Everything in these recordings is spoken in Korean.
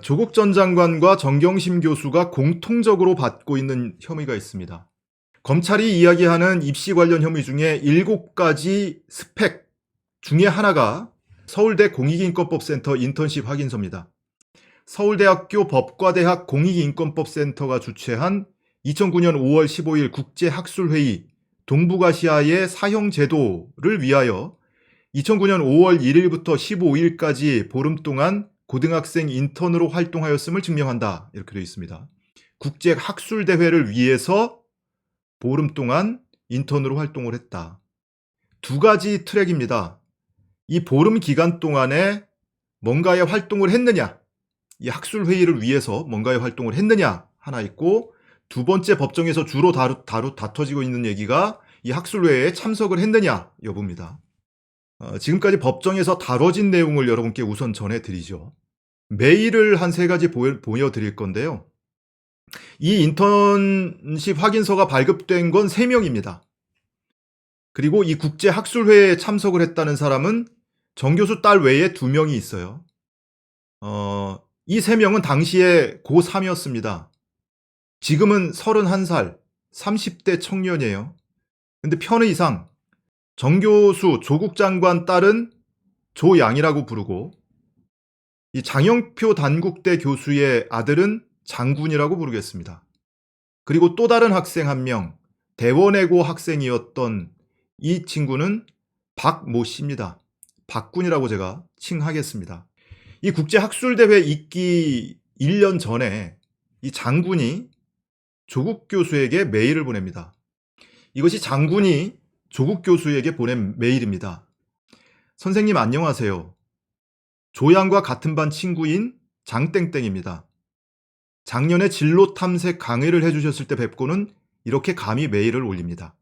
조국 전 장관과 정경심 교수가 공통적으로 받고 있는 혐의가 있습니다. 검찰이 이야기하는 입시 관련 혐의 중에 7가지 스펙 중에 하나가 서울대 공익인권법센터 인턴십 확인서입니다. 서울대학교 법과대학 공익인권법센터가 주최한 2009년 5월 15일 국제학술회의 동북아시아의 사형제도를 위하여 2009년 5월 1일부터 15일까지 보름 동안 고등학생 인턴으로 활동하였음을 증명한다. 이렇게 되어 있습니다. 국제학술대회를 위해서 보름 동안 인턴으로 활동을 했다. 2가지 트랙입니다. 이 보름 기간 동안에 뭔가의 활동을 했느냐, 이 학술회의를 위해서 뭔가의 활동을 했느냐 하나 있고, 2번째 법정에서 주로 다퉈지고 있는 얘기가 이 학술회의에 참석을 했느냐 여부입니다. 지금까지 법정에서 다뤄진 내용을 여러분께 우선 전해드리죠. 메일을 한 3가지 보여드릴 건데요. 이 인턴십 확인서가 발급된 건 3명입니다. 그리고 이 국제학술회의에 참석을 했다는 사람은 정 교수 딸 외에 2명이 있어요. 이 3명은 당시에 고3이었습니다. 지금은 31살, 30대 청년이에요. 근데 편의상 정 교수, 조국 장관 딸은 조양이라고 부르고, 이 장영표 단국대 교수의 아들은 장군이라고 부르겠습니다. 그리고 또 다른 학생 1명, 대원외고 학생이었던 이 친구는 박모 씨입니다. 박군이라고 제가 칭하겠습니다. 이 국제학술대회 있기 1년 전에 이 장군이 조국 교수에게 메일을 보냅니다. 이것이 장군이 조국 교수에게 보낸 메일입니다. 선생님 안녕하세요. 조양과 같은 반 친구인 장땡땡입니다. 작년에 진로 탐색 강의를 해주셨을 때 뵙고는 이렇게 감히 메일을 올립니다.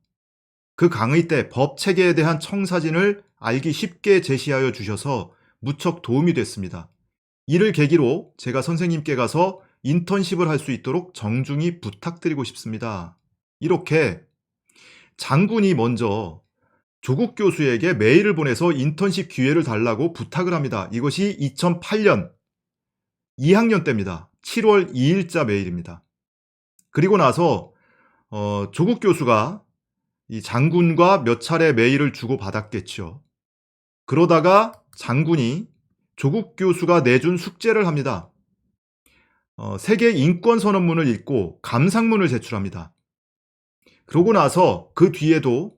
그 강의 때 법 체계에 대한 청사진을 알기 쉽게 제시하여 주셔서 무척 도움이 됐습니다. 이를 계기로 제가 선생님께 가서 인턴십을 할 수 있도록 정중히 부탁드리고 싶습니다. 이렇게 장군이 먼저 조국 교수에게 메일을 보내서 인턴십 기회를 달라고 부탁을 합니다. 이것이 2008년 2학년 때입니다. 7월 2일자 메일입니다. 그리고 나서 조국 교수가 이 장군과 몇 차례 메일을 주고받았겠죠. 그러다가 장군이 조국 교수가 내준 숙제를 합니다. 세계 인권 선언문을 읽고 감상문을 제출합니다. 그러고 나서 그 뒤에도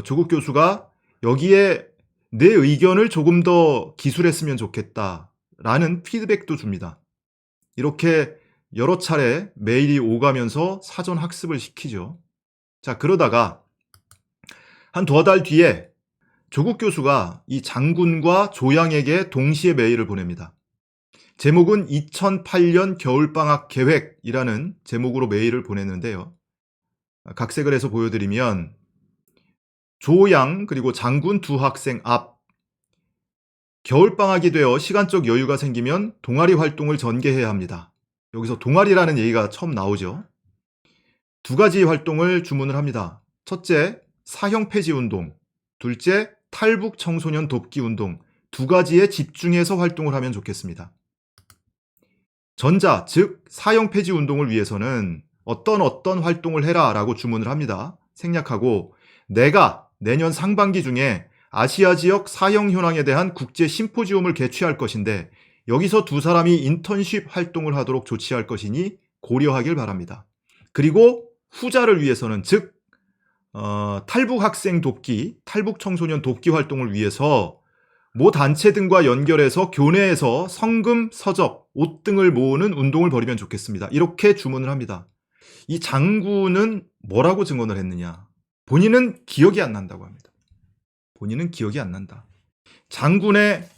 조국 교수가 여기에 내 의견을 조금 더 기술했으면 좋겠다라는 피드백도 줍니다. 이렇게 여러 차례 메일이 오가면서 사전 학습을 시키죠. 자, 그러다가 한 2달 뒤에 조국 교수가 이 장군과 조양에게 동시에 메일을 보냅니다. 제목은 2008년 겨울방학 계획이라는 제목으로 메일을 보냈는데요. 각색을 해서 보여드리면 조양 그리고 장군 2 학생 앞, 겨울방학이 되어 시간적 여유가 생기면 동아리 활동을 전개해야 합니다. 여기서 동아리라는 얘기가 처음 나오죠. 2가지 활동을 주문을 합니다. 첫째, 사형 폐지 운동. 둘째, 탈북 청소년 돕기 운동. 2가지에 집중해서 활동을 하면 좋겠습니다. 전자, 즉 사형 폐지 운동을 위해서는 어떤 활동을 해라 라고 주문을 합니다. 생략하고 내가 내년 상반기 중에 아시아 지역 사형 현황에 대한 국제 심포지움을 개최할 것인데 여기서 2 사람이 인턴십 활동을 하도록 조치할 것이니 고려하길 바랍니다. 그리고 후자를 위해서는 즉 탈북 학생 돕기, 탈북 청소년 돕기 활동을 위해서 모 단체 등과 연결해서 교내에서 성금, 서적, 옷 등을 모으는 운동을 벌이면 좋겠습니다. 이렇게 주문을 합니다. 이 장군은 뭐라고 증언을 했느냐? 본인은 기억이 안 난다고 합니다. 본인은 기억이 안 난다. 장군의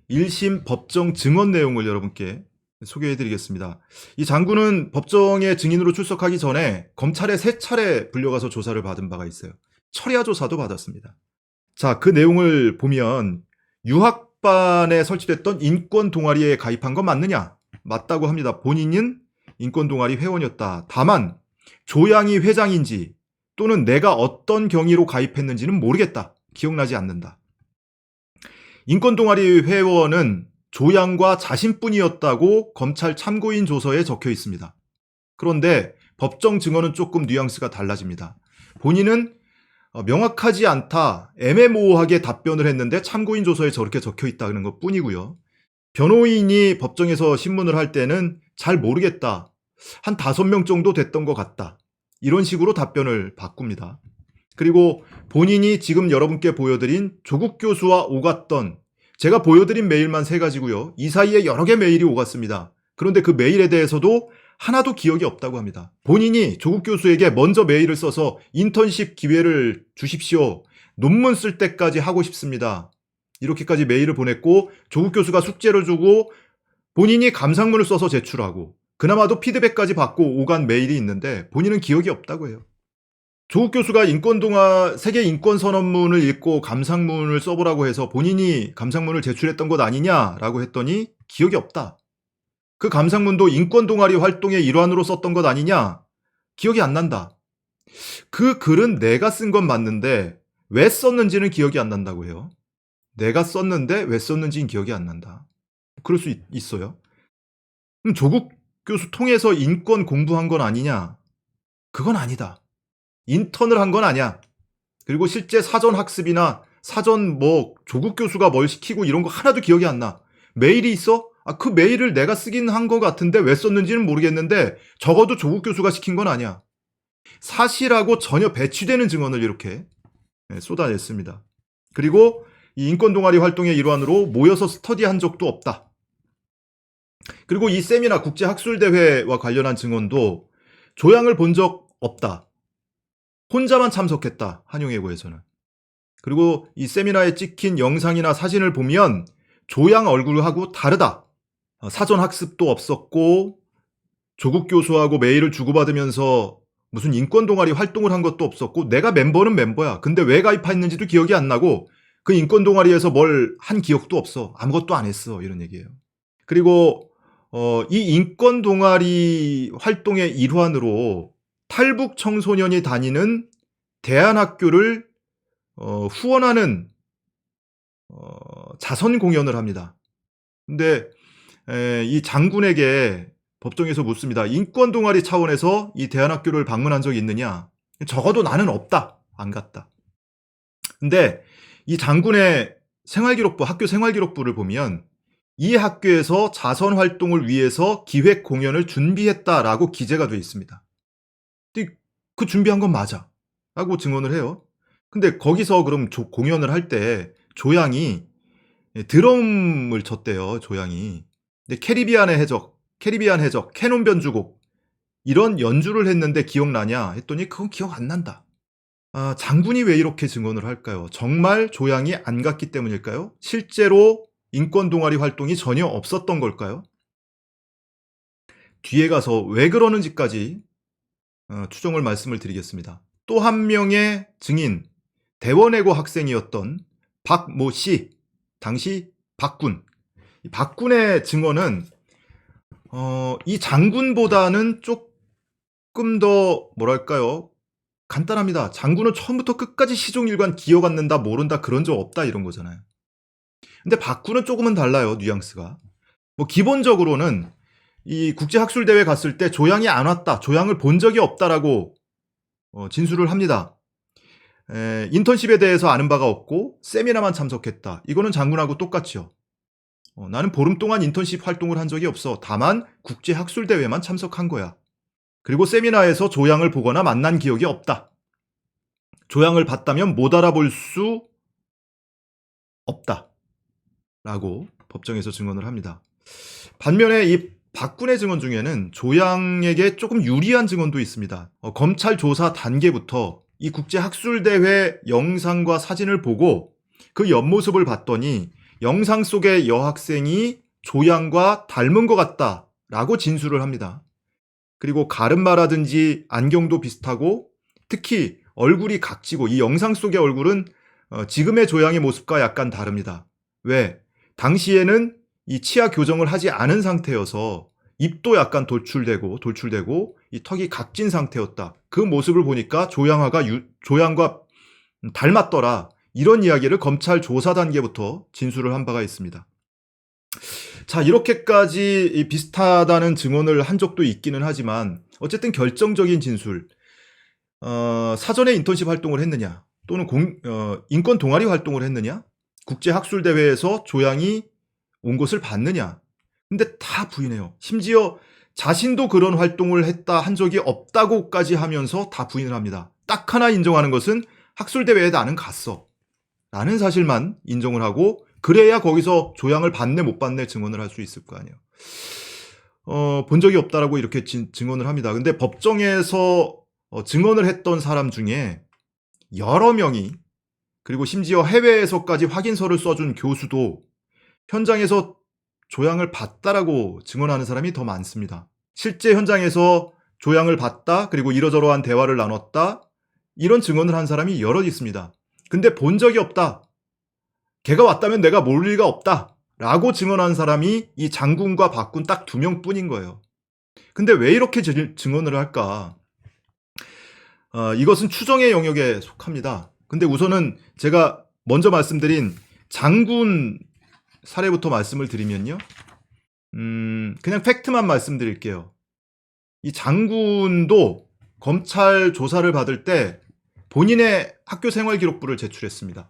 1심 법정 증언 내용을 여러분께 소개해드리겠습니다. 이 장군은 법정에 증인으로 출석하기 전에 검찰에 3차례 불려가서 조사를 받은 바가 있어요. 철야 조사도 받았습니다. 자, 그 내용을 보면 유학반에 설치됐던 인권 동아리에 가입한 건 맞느냐? 맞다고 합니다. 본인은 인권 동아리 회원이었다. 다만 조양이 회장인지 또는 내가 어떤 경위로 가입했는지는 모르겠다. 기억나지 않는다. 인권 동아리 회원은 조양과 자신뿐이었다고 검찰 참고인 조서에 적혀 있습니다. 그런데 법정 증언은 조금 뉘앙스가 달라집니다. 본인은 명확하지 않다, 애매모호하게 답변을 했는데 참고인 조서에 저렇게 적혀 있다는 것 뿐이고요. 변호인이 법정에서 신문을 할 때는 잘 모르겠다, 한 5명 정도 됐던 것 같다, 이런 식으로 답변을 바꿉니다. 그리고 본인이 지금 여러분께 보여드린 조국 교수와 오갔던, 제가 보여드린 메일만 3가지고요. 이 사이에 여러 개 메일이 오갔습니다. 그런데 그 메일에 대해서도 하나도 기억이 없다고 합니다. 본인이 조국 교수에게 먼저 메일을 써서 인턴십 기회를 주십시오, 논문 쓸 때까지 하고 싶습니다, 이렇게까지 메일을 보냈고, 조국 교수가 숙제를 주고 본인이 감상문을 써서 제출하고 그나마도 피드백까지 받고 오간 메일이 있는데 본인은 기억이 없다고 해요. 조국 교수가 세계 인권선언문을 읽고 감상문을 써보라고 해서 본인이 감상문을 제출했던 것 아니냐라고 했더니 기억이 없다. 그 감상문도 인권동아리 활동의 일환으로 썼던 것 아니냐? 기억이 안 난다. 그 글은 내가 쓴 건 맞는데 왜 썼는지는 기억이 안 난다고 해요. 내가 썼는데 왜 썼는지는 기억이 안 난다. 그럴 수 있어요. 그럼 조국 교수 통해서 인권 공부한 건 아니냐? 그건 아니다. 인턴을 한 건 아니야. 그리고 실제 사전 학습이나 사전 조국 교수가 뭘 시키고 이런 거 하나도 기억이 안 나. 메일이 있어? 그 메일을 내가 쓰긴 한 것 같은데 왜 썼는지는 모르겠는데 적어도 조국 교수가 시킨 건 아니야. 사실하고 전혀 배치되는 증언을 이렇게 쏟아냈습니다. 그리고 이 인권동아리 활동의 일환으로 모여서 스터디한 적도 없다. 그리고 이 세미나 국제학술대회와 관련한 증언도 조양을 본 적 없다. 혼자만 참석했다, 한용예고에서는. 그리고 이 세미나에 찍힌 영상이나 사진을 보면 조양 얼굴하고 다르다. 사전 학습도 없었고 조국 교수하고 메일을 주고받으면서 무슨 인권동아리 활동을 한 것도 없었고 내가 멤버는 멤버야. 근데 왜 가입했는지도 기억이 안 나고 그 인권동아리에서 뭘 한 기억도 없어. 아무것도 안 했어. 이런 얘기예요. 그리고 이 인권동아리 활동의 일환으로 탈북 청소년이 다니는 대안학교를 후원하는 자선 공연을 합니다. 근데 이 장군에게 법정에서 묻습니다. 인권동아리 차원에서 이 대안학교를 방문한 적이 있느냐? 적어도 나는 없다. 안 갔다. 근데 이 장군의 생활기록부, 학교 생활기록부를 보면 이 학교에서 자선활동을 위해서 기획 공연을 준비했다라고 기재가 되어 있습니다. 근데 그 준비한 건 맞아 라고 증언을 해요. 근데 거기서 그럼 공연을 할 때 조양이 드럼을 쳤대요. 조양이. 근데 캐리비안 해적, 캐논 변주곡 이런 연주를 했는데 기억나냐 했더니 그건 기억 안 난다. 장군이 왜 이렇게 증언을 할까요? 정말 조양이 안 갔기 때문일까요? 실제로 인권동아리 활동이 전혀 없었던 걸까요? 뒤에 가서 왜 그러는지까지 추정을 말씀을 드리겠습니다. 또 한 명의 증인, 대원외고 학생이었던 박모 씨, 당시 박군. 박군의 증언은 이 장군보다는 조금 더 뭐랄까요? 간단합니다. 장군은 처음부터 끝까지 시종일관 기억 안 난다, 모른다, 그런 적 없다 이런 거잖아요. 근데 박군은 조금은 달라요. 뉘앙스가. 기본적으로는 이 국제학술대회 갔을 때 조양이 안 왔다, 조양을 본 적이 없다라고 진술을 합니다. 인턴십에 대해서 아는 바가 없고 세미나만 참석했다. 이거는 장군하고 똑같죠. 나는 보름 동안 인턴십 활동을 한 적이 없어. 다만 국제학술대회만 참석한 거야. 그리고 세미나에서 조양을 보거나 만난 기억이 없다. 조양을 봤다면 못 알아볼 수 없다. 라고 법정에서 증언을 합니다. 반면에 이 박군의 증언 중에는 조양에게 조금 유리한 증언도 있습니다. 검찰 조사 단계부터 이 국제학술대회 영상과 사진을 보고 그 옆모습을 봤더니 영상 속의 여학생이 조양과 닮은 것 같다라고 진술을 합니다. 그리고 가르마라든지 안경도 비슷하고 특히 얼굴이 각지고 이 영상 속의 얼굴은 지금의 조양의 모습과 약간 다릅니다. 왜? 당시에는 이 치아 교정을 하지 않은 상태여서 입도 약간 돌출되고 이 턱이 각진 상태였다. 그 모습을 보니까 조양과 닮았더라. 이런 이야기를 검찰 조사 단계부터 진술을 한 바가 있습니다. 자, 이렇게까지 비슷하다는 증언을 한 적도 있기는 하지만 어쨌든 결정적인 진술, 사전에 인턴십 활동을 했느냐 또는 인권 동아리 활동을 했느냐, 국제학술대회에서 조양이 온 것을 봤느냐, 근데 다 부인해요. 심지어 자신도 그런 활동을 했다 한 적이 없다고까지 하면서 다 부인을 합니다. 딱 하나 인정하는 것은 학술대회에 나는 갔어 라는 사실만 인정을 하고, 그래야 거기서 조양을 받네 못 받네 증언을 할 수 있을 거 아니에요. 본 적이 없다라고 이렇게 증언을 합니다. 근데 법정에서 증언을 했던 사람 중에 여러 명이, 그리고 심지어 해외에서까지 확인서를 써준 교수도 현장에서 조양을 받다라고 증언하는 사람이 더 많습니다. 실제 현장에서 조양을 받다, 그리고 이러저러한 대화를 나눴다, 이런 증언을 한 사람이 여럿 있습니다. 근데 본 적이 없다, 걔가 왔다면 내가 모를 리가 없다 라고 증언한 사람이 이 장군과 박군 딱 2명뿐인 거예요. 근데 왜 이렇게 증언을 할까? 이것은 추정의 영역에 속합니다. 근데 우선은 제가 먼저 말씀드린 장군 사례부터 말씀을 드리면요, 그냥 팩트만 말씀드릴게요. 이 장군도 검찰 조사를 받을 때 본인의 학교 생활기록부를 제출했습니다.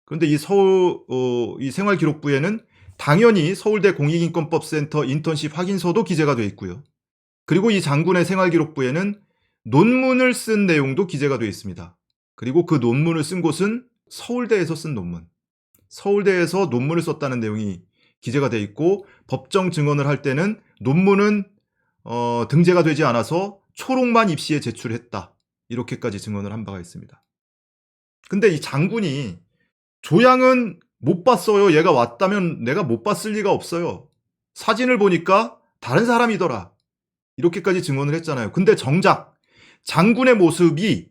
그런데 이 생활기록부에는 당연히 서울대 공익인권법센터 인턴십 확인서도 기재가 되어 있고요. 그리고 이 장군의 생활기록부에는 논문을 쓴 내용도 기재가 되어 있습니다. 그리고 그 논문을 쓴 곳은 서울대에서 쓴 논문, 서울대에서 논문을 썼다는 내용이 기재가 되어 있고, 법정 증언을 할 때는 논문은 등재가 되지 않아서 초록만 입시에 제출했다, 이렇게까지 증언을 한 바가 있습니다. 근데 이 장군이 조양은 못 봤어요, 얘가 왔다면 내가 못 봤을 리가 없어요, 사진을 보니까 다른 사람이더라, 이렇게까지 증언을 했잖아요. 근데 정작 장군의 모습이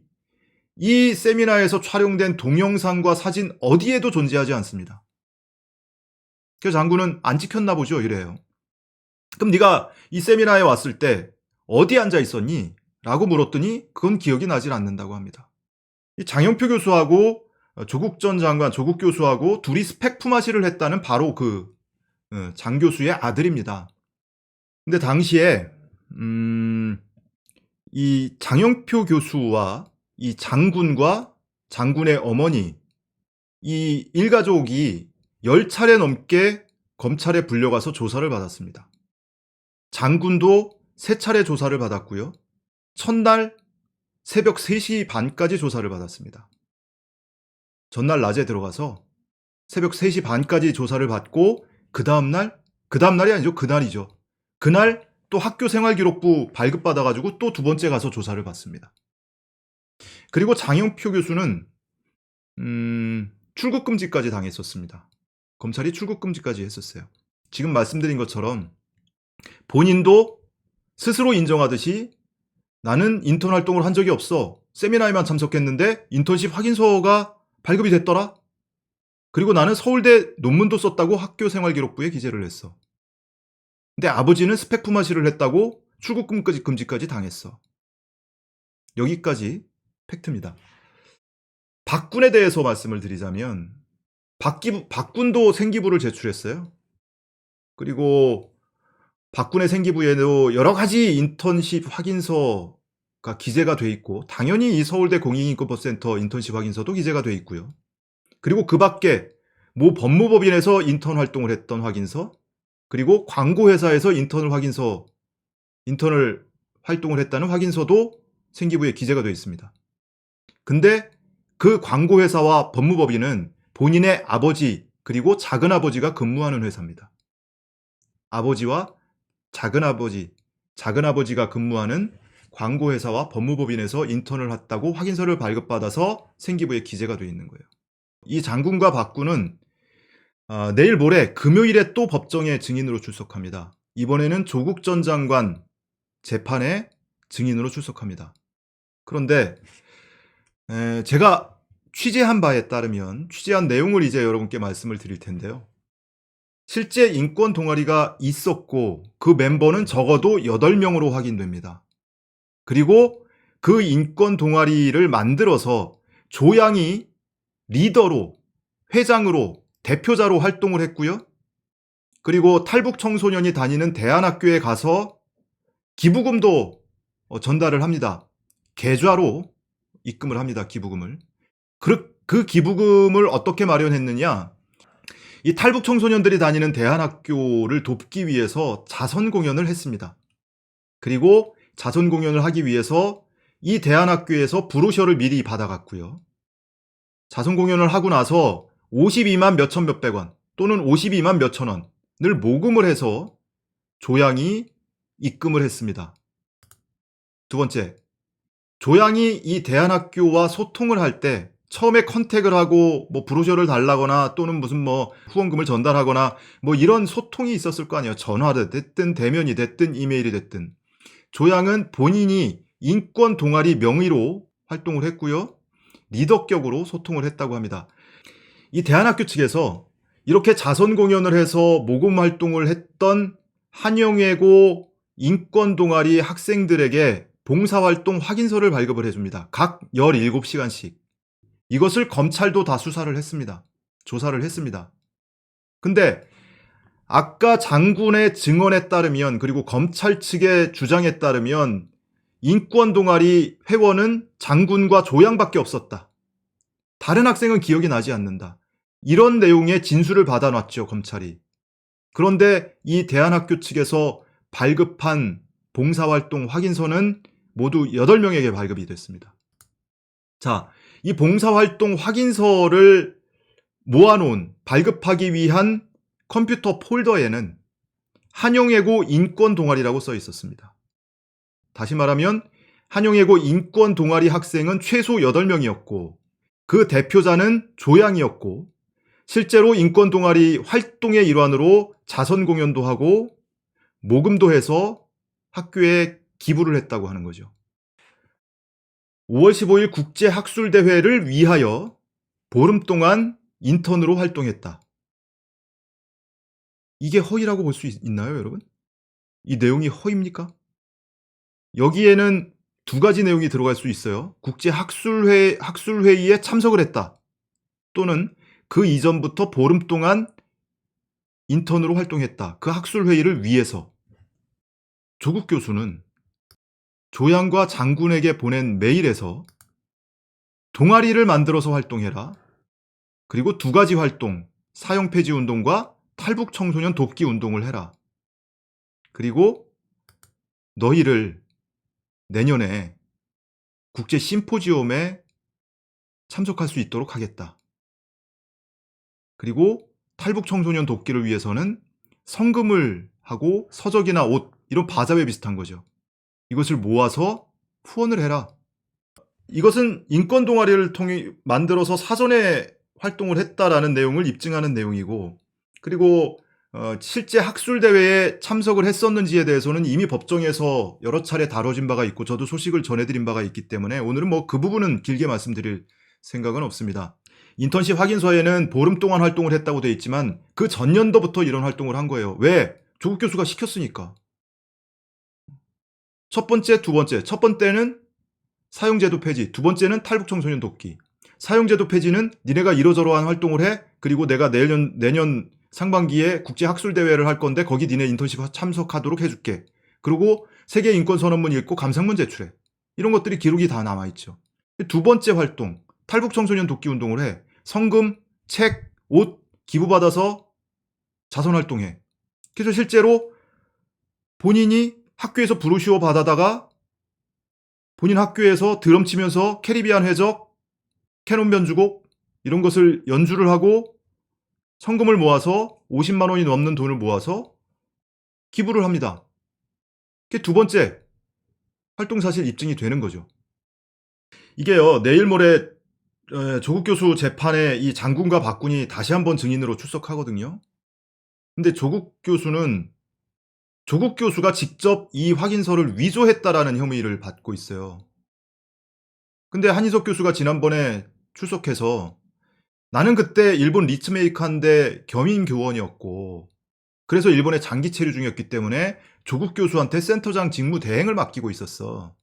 이 세미나에서 촬영된 동영상과 사진 어디에도 존재하지 않습니다. 그래서 장군은 안 찍혔나 보죠, 이래요. 그럼 네가 이 세미나에 왔을 때 어디 앉아 있었니? 라고 물었더니 그건 기억이 나질 않는다고 합니다. 이 장영표 교수하고 조국 전 장관, 조국 교수하고 둘이 스펙 품앗이를 했다는 바로 그 장 교수의 아들입니다. 근데 당시에 이 장영표 교수와 이 장군과 장군의 어머니, 이 일가족이 10차례 넘게 검찰에 불려가서 조사를 받았습니다. 장군도 3차례 조사를 받았고요. 첫날 새벽 3시 반까지 조사를 받았습니다. 전날 낮에 들어가서 새벽 3시 반까지 조사를 받고, 그 다음날이 아니죠, 그날이죠. 그날 또 학교 생활기록부 발급받아가지고 또 2번째 가서 조사를 받습니다. 그리고 장영표 교수는 출국금지까지 당했었습니다. 검찰이 출국금지까지 했었어요. 지금 말씀드린 것처럼 본인도 스스로 인정하듯이 나는 인턴 활동을 한 적이 없어, 세미나에만 참석했는데 인턴십 확인서가 발급이 됐더라, 그리고 나는 서울대 논문도 썼다고 학교 생활기록부에 기재를 했어. 근데 아버지는 스펙 품앗이를 했다고 출국금지까지 당했어. 여기까지 팩트입니다. 박군에 대해서 말씀을 드리자면, 박군도 생기부를 제출했어요. 그리고 박군의 생기부에도 여러 가지 인턴십 확인서가 기재가 돼 있고, 당연히 이 서울대 공익인권법센터 인턴십 확인서도 기재가 돼 있고요. 그리고 그 밖에 모 법무법인에서 인턴 활동을 했던 확인서, 그리고 광고회사에서 인턴을 활동을 했다는 확인서도 생기부에 기재가 되어 있습니다. 근데 그 광고회사와 법무법인은 본인의 아버지 그리고 작은아버지가 근무하는 회사입니다. 아버지와 작은아버지가 근무하는 광고회사와 법무법인에서 인턴을 했다고 확인서를 발급받아서 생기부에 기재가 되어 있는 거예요. 이 장군과 박군은 내일 모레 금요일에 또 법정에 증인으로 출석합니다. 이번에는 조국 전 장관 재판에 증인으로 출석합니다. 그런데 제가 취재한 바에 따르면, 취재한 내용을 이제 여러분께 말씀을 드릴 텐데요, 실제 인권 동아리가 있었고 그 멤버는 적어도 8명으로 확인됩니다. 그리고 그 인권 동아리를 만들어서 조양이 리더로, 회장으로, 대표자로 활동을 했고요. 그리고 탈북 청소년이 다니는 대안학교에 가서 기부금도 전달을 합니다. 계좌로 입금을 합니다. 기부금을. 그 기부금을 어떻게 마련했느냐? 이 탈북 청소년들이 다니는 대안학교를 돕기 위해서 자선 공연을 했습니다. 그리고 자선 공연을 하기 위해서 이 대안학교에서 브로셔를 미리 받아갔고요. 자선 공연을 하고 나서 52만 몇천 몇백 원 또는 52만 몇천 원을 모금을 해서 조양이 입금을 했습니다. 두 번째, 조양이 이 대안학교와 소통을 할 때 처음에 컨택을 하고 뭐 브로셔를 달라거나 또는 무슨 뭐 후원금을 전달하거나 뭐 이런 소통이 있었을 거 아니에요. 전화를 됐든 대면이 됐든 이메일이 됐든. 조양은 본인이 인권 동아리 명의로 활동을 했고요. 리더격으로 소통을 했다고 합니다. 이 대안학교 측에서 이렇게 자선 공연을 해서 모금 활동을 했던 한영외고 인권 동아리 학생들에게 봉사활동 확인서를 발급을 해줍니다. 각 17시간씩. 이것을 검찰도 다 수사를 했습니다. 조사를 했습니다. 근데 아까 장군의 증언에 따르면 그리고 검찰 측의 주장에 따르면 인권 동아리 회원은 장군과 조양밖에 없었다. 다른 학생은 기억이 나지 않는다. 이런 내용의 진술을 받아놨죠, 검찰이. 그런데 이 대안학교 측에서 발급한 봉사활동 확인서는 모두 8명에게 발급이 됐습니다. 자, 이 봉사활동 확인서를 모아놓은 발급하기 위한 컴퓨터 폴더에는 한영외고 인권 동아리라고 써 있었습니다. 다시 말하면 한영외고 인권 동아리 학생은 최소 8명이었고 그 대표자는 조양이었고 실제로 인권 동아리 활동의 일환으로 자선 공연도 하고 모금도 해서 학교에 기부를 했다고 하는 거죠. 5월 15일 국제학술대회를 위하여 보름 동안 인턴으로 활동했다. 이게 허위라고 볼 수 있나요, 여러분? 이 내용이 허위입니까? 여기에는 두 가지 내용이 들어갈 수 있어요. 학술회의에 참석을 했다. 또는 그 이전부터 보름 동안 인턴으로 활동했다. 그 학술회의를 위해서. 조국 교수는 조양과 장군에게 보낸 메일에서 동아리를 만들어서 활동해라. 그리고 두 가지 활동, 사형폐지 운동과 탈북 청소년 돕기 운동을 해라. 그리고 너희를 내년에 국제 심포지엄에 참석할 수 있도록 하겠다. 그리고 탈북 청소년 돕기를 위해서는 성금을 하고 서적이나 옷, 이런 바자회 비슷한 거죠. 이것을 모아서 후원을 해라. 이것은 인권 동아리를 통해 만들어서 사전에 활동을 했다라는 내용을 입증하는 내용이고, 그리고 실제 학술대회에 참석을 했었는지에 대해서는 이미 법정에서 여러 차례 다뤄진 바가 있고 저도 소식을 전해드린 바가 있기 때문에 오늘은 뭐 그 부분은 길게 말씀드릴 생각은 없습니다. 인턴십 확인서에는 보름 동안 활동을 했다고 돼 있지만 그 전년도부터 이런 활동을 한 거예요. 왜? 조국 교수가 시켰으니까. 첫 번째, 두 번째. 첫 번째는 사형제도 폐지, 두 번째는 탈북 청소년 돕기. 사형제도 폐지는 니네가 이러저러한 활동을 해. 그리고 내가 내년 상반기에 국제학술대회를 할 건데 거기 니네 인턴십 참석하도록 해줄게. 그리고 세계인권선언문 읽고 감상문 제출해. 이런 것들이 기록이 다 남아있죠. 두 번째 활동, 탈북 청소년 돕기 운동을 해. 성금, 책, 옷 기부받아서 자선활동해. 그래서 실제로 본인이 학교에서 브로슈어 받아다가 본인 학교에서 드럼 치면서 캐리비안 해적, 캐논 변주곡 이런 것을 연주를 하고 성금을 모아서 50만 원이 넘는 돈을 모아서 기부를 합니다. 그게 두 번째 활동 사실 입증이 되는 거죠. 이게요, 내일 모레 조국 교수 재판에 이 장군과 박군이 다시 한번 증인으로 출석하거든요. 근데 조국 교수가 직접 이 확인서를 위조했다라는 혐의를 받고 있어요. 근데 한희석 교수가 지난번에 출석해서 나는 그때 일본 리츠메이커인데 겸임 교원이었고 그래서 일본에 장기 체류 중이었기 때문에 조국 교수한테 센터장 직무 대행을 맡기고 있었어.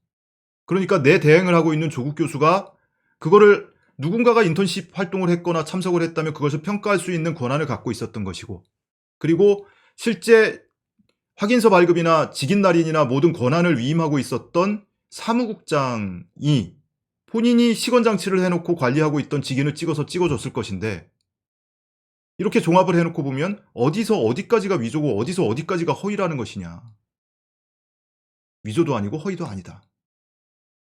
그러니까 내 대행을 하고 있는 조국 교수가 그거를 누군가가 인턴십 활동을 했거나 참석을 했다면 그것을 평가할 수 있는 권한을 갖고 있었던 것이고, 그리고 실제 확인서 발급이나 직인 날인이나 모든 권한을 위임하고 있었던 사무국장이 본인이 시건장치를 해놓고 관리하고 있던 직인을 찍어서 찍어줬을 것인데, 이렇게 종합을 해놓고 보면 어디서 어디까지가 위조고 어디서 어디까지가 허위라는 것이냐. 위조도 아니고 허위도 아니다.